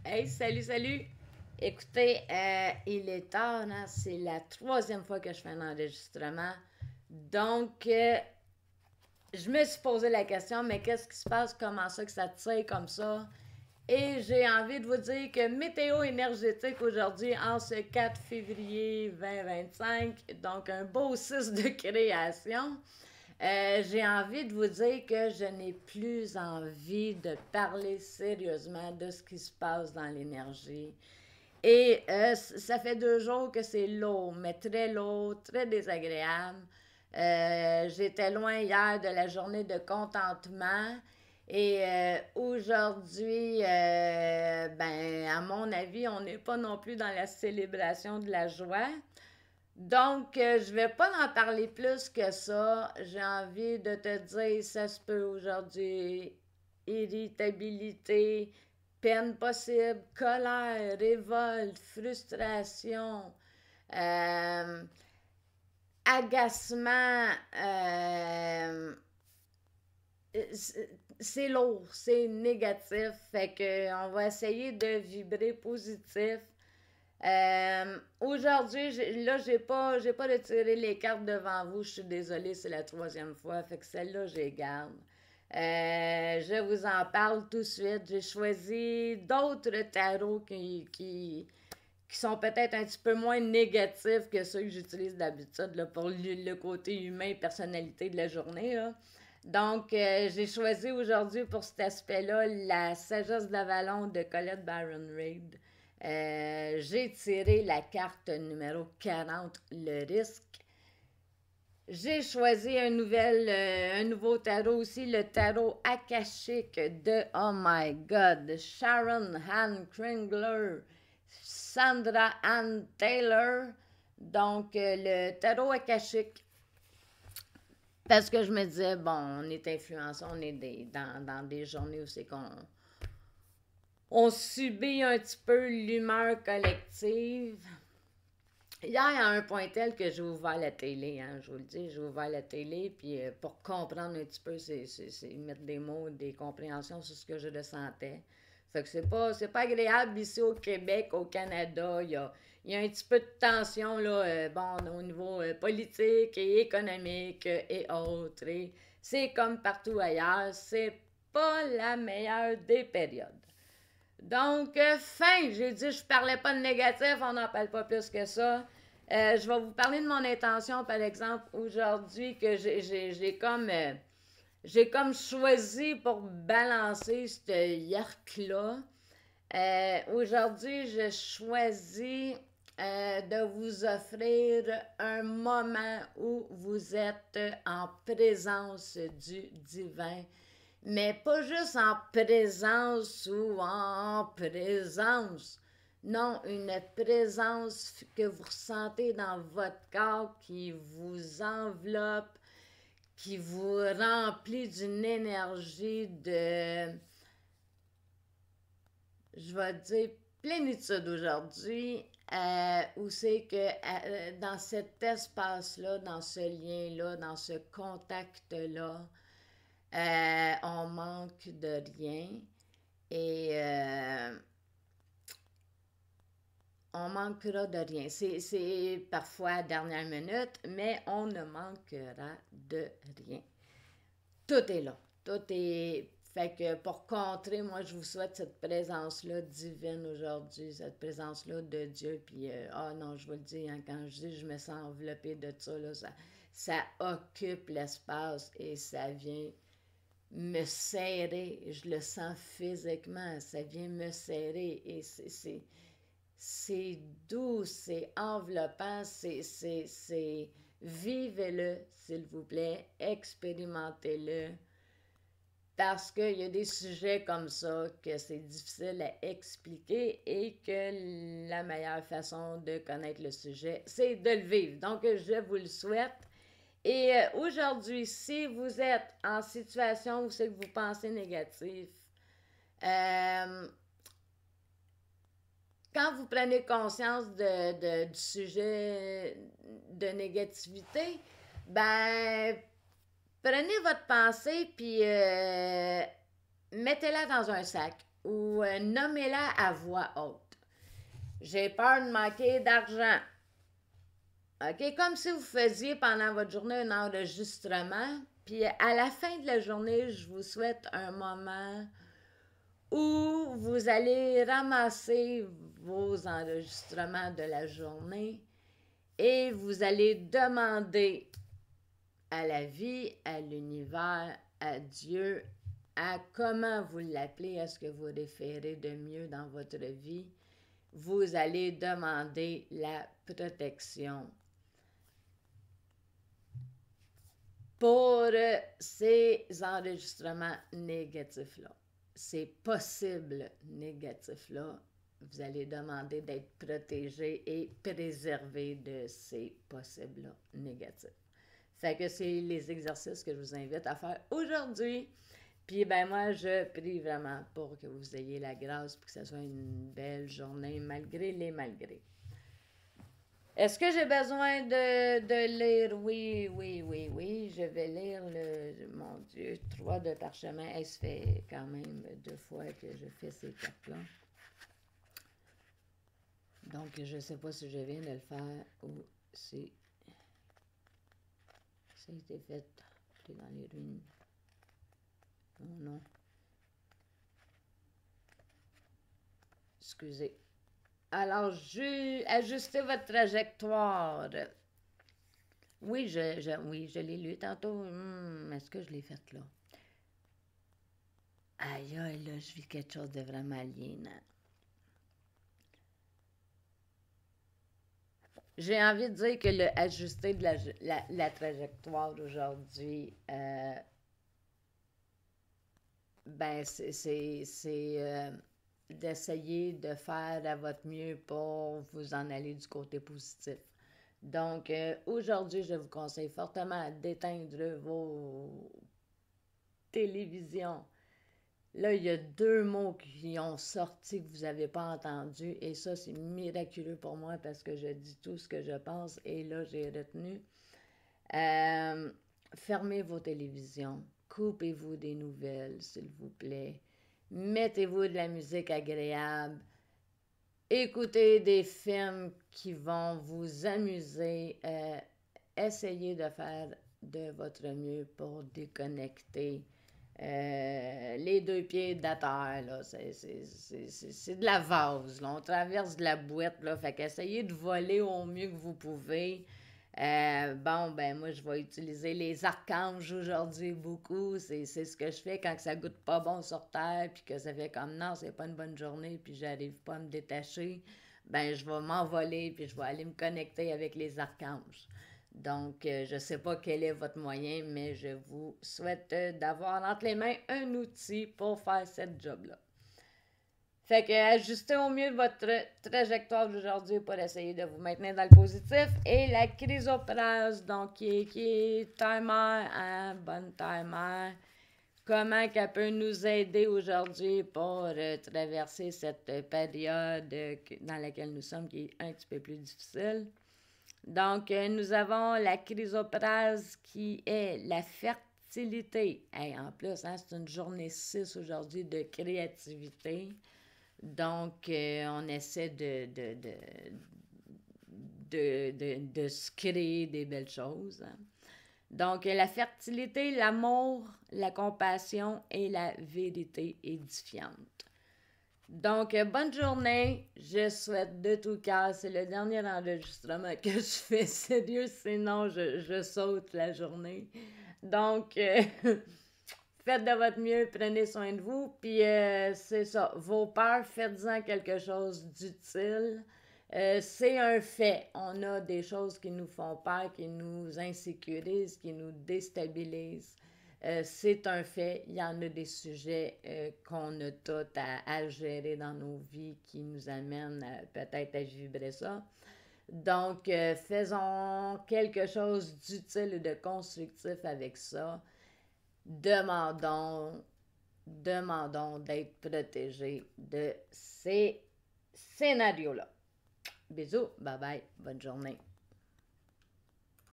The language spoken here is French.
Hey, salut, salut! Écoutez, il est tard, hein? C'est la troisième fois que je fais un enregistrement. Donc, je me suis posé la question, mais qu'est-ce qui se passe? Comment ça que ça tire comme ça? Et j'ai envie de vous dire que météo énergétique aujourd'hui, en ce 4 février 2025, donc un beau 6 de création. J'ai envie de vous dire que je n'ai plus envie de parler sérieusement de ce qui se passe dans l'énergie. Et ça fait 2 jours que c'est lourd, mais très lourd, très désagréable. J'étais loin hier de la journée de contentement. Et aujourd'hui, ben, à mon avis, on n'est pas non plus dans la célébration de la joie. Donc, je vais pas en parler plus que ça. J'ai envie de te dire, ça se peut aujourd'hui. Irritabilité, peine possible, colère, révolte, frustration, euh, agacement. C'est lourd, c'est négatif. Fait que on va essayer de vibrer positif. Aujourd'hui, là, j'ai pas retiré les cartes devant vous. Je suis désolée, c'est la troisième fois. Fait que celle-là, je les garde. Je vous en parle tout de suite. J'ai choisi d'autres tarots qui sont peut-être un petit peu moins négatifs que ceux que j'utilise d'habitude là, pour le côté humain, personnalité de la journée. Là. Donc, j'ai choisi aujourd'hui pour cet aspect-là la sagesse d'Avalon de Colette Baron Reid. J'ai tiré la carte numéro 40, le risque. J'ai choisi un nouveau tarot aussi, le tarot akashique de, oh my god, Sharon Han Kringler, Sandra Ann Taylor. Donc, le tarot akashique. Parce que je me disais, bon, on est influencé, on est dans des journées où c'est qu'on on subit un petit peu l'humeur collective. Hier, il y a un point tel que j'ai ouvert la télé, hein, je vous le dis, j'ai ouvert la télé, puis pour comprendre un petit peu, c'est mettre des mots, des compréhensions sur ce que je ressentais. Fait que c'est pas agréable ici au Québec, au Canada, il y a un petit peu de tension, là, bon, au niveau politique et économique et autres. Et c'est comme partout ailleurs, c'est pas la meilleure des périodes. Donc, fin, j'ai dit, je parlais pas de négatif, on n'en parle pas plus que ça. Je vais vous parler de mon intention, par exemple, aujourd'hui, que j'ai comme choisi pour balancer ce yark-là. Aujourd'hui, je choisis de vous offrir un moment où vous êtes en présence du divin, mais pas juste en présence ou en présence. Non, une présence que vous ressentez dans votre corps qui vous enveloppe, qui vous remplit d'une énergie de, je vais dire, plénitude aujourd'hui, où c'est que dans cet espace-là, dans ce lien-là, dans ce contact-là, on manque de rien et on manquera de rien. C'est parfois à la dernière minute, mais on ne manquera de rien. Tout est là. Tout est. Fait que pour contrer, moi, je vous souhaite cette présence-là divine aujourd'hui, cette présence-là de Dieu. Puis, non, je vous le dis, hein, quand je dis je me sens enveloppée de ça, là, ça occupe l'espace et ça vient me serrer. Je le sens physiquement, ça vient me serrer et c'est doux, c'est enveloppant, vivez-le, s'il vous plaît, expérimentez-le. Parce qu'il y a des sujets comme ça que c'est difficile à expliquer et que la meilleure façon de connaître le sujet, c'est de le vivre. Donc, je vous le souhaite. Et aujourd'hui, si vous êtes en situation où c'est que vous pensez négatif, euh, quand vous prenez conscience du sujet de négativité, ben, prenez votre pensée puis mettez-la dans un sac. ou nommez-la à voix haute. J'ai peur de manquer d'argent. OK? Comme si vous faisiez pendant votre journée un enregistrement, puis à la fin de la journée, je vous souhaite un moment où vous allez ramasser vos enregistrements de la journée et vous allez demander à la vie, à l'univers, à Dieu, à comment vous l'appelez, à ce que vous référez de mieux dans votre vie, vous allez demander la protection pour ces enregistrements négatifs-là. Ces possibles négatifs-là, vous allez demander d'être protégé et préservé de ces possibles-là négatifs. Fait que c'est les exercices que je vous invite à faire aujourd'hui. Puis ben moi, je prie vraiment pour que vous ayez la grâce pour que ce soit une belle journée malgré les malgrés. Est-ce que j'ai besoin de lire? Oui. Je vais lire mon Dieu, 3 de parchemin. Hey, ça fait quand même 2 fois que je fais ces cartes-là. Donc, je ne sais pas si je viens de le faire ou si ça a été fait dans les ruines. Oh non. Excusez. Alors, ajustez votre trajectoire. Oui, je l'ai lu tantôt. Est-ce que je l'ai fait là? Aïe, là, je vis quelque chose de vraiment aliénant. J'ai envie de dire que le ajuster de la trajectoire aujourd'hui, ben, c'est d'essayer de faire à votre mieux pour vous en aller du côté positif. Donc, aujourd'hui, je vous conseille fortement d'éteindre vos télévisions. Là, il y a 2 mots qui ont sorti que vous n'avez pas entendu et ça, c'est miraculeux pour moi parce que je dis tout ce que je pense et là, j'ai retenu. Fermez vos télévisions, coupez-vous des nouvelles, s'il vous plaît. Mettez-vous de la musique agréable. Écoutez des films qui vont vous amuser. Essayez de faire de votre mieux pour déconnecter les 2 pieds de la terre. Là. C'est de la vase. Là. On traverse de la boîte. Là. Fait qu'essayez de voler au mieux que vous pouvez. Moi, je vais utiliser les archanges aujourd'hui beaucoup. C'est ce que je fais quand ça goûte pas bon sur terre, puis que ça fait comme non, c'est pas une bonne journée, puis j'arrive pas à me détacher. Ben, je vais m'envoler, puis je vais aller me connecter avec les archanges. Donc, je sais pas quel est votre moyen, mais je vous souhaite d'avoir entre les mains un outil pour faire cette job-là. Fait que ajustez au mieux votre trajectoire d'aujourd'hui pour essayer de vous maintenir dans le positif. Et la chrysoprase, donc qui est timer, bonne timer. Comment qu'elle peut nous aider aujourd'hui pour traverser cette période dans laquelle nous sommes, qui est un petit peu plus difficile. Donc, nous avons la chrysoprase qui est la fertilité. Hey, en plus, c'est une journée 6 aujourd'hui de créativité. Donc, on essaie de se créer des belles choses. Hein. Donc, la fertilité, l'amour, la compassion et la vérité édifiante. Donc, bonne journée. Je souhaite de tout cœur. C'est le dernier enregistrement que je fais. Sérieux, sinon je saute la journée. Donc, faites de votre mieux, prenez soin de vous. Puis, c'est ça. Vos peurs, faites-en quelque chose d'utile. C'est un fait. On a des choses qui nous font peur, qui nous insécurisent, qui nous déstabilisent. C'est un fait. Il y en a des sujets qu'on a tous à gérer dans nos vies qui nous amènent peut-être à vibrer ça. Donc, faisons quelque chose d'utile et de constructif avec ça. Demandons d'être protégés de ces scénarios-là. Bisous, bye bye, bonne journée.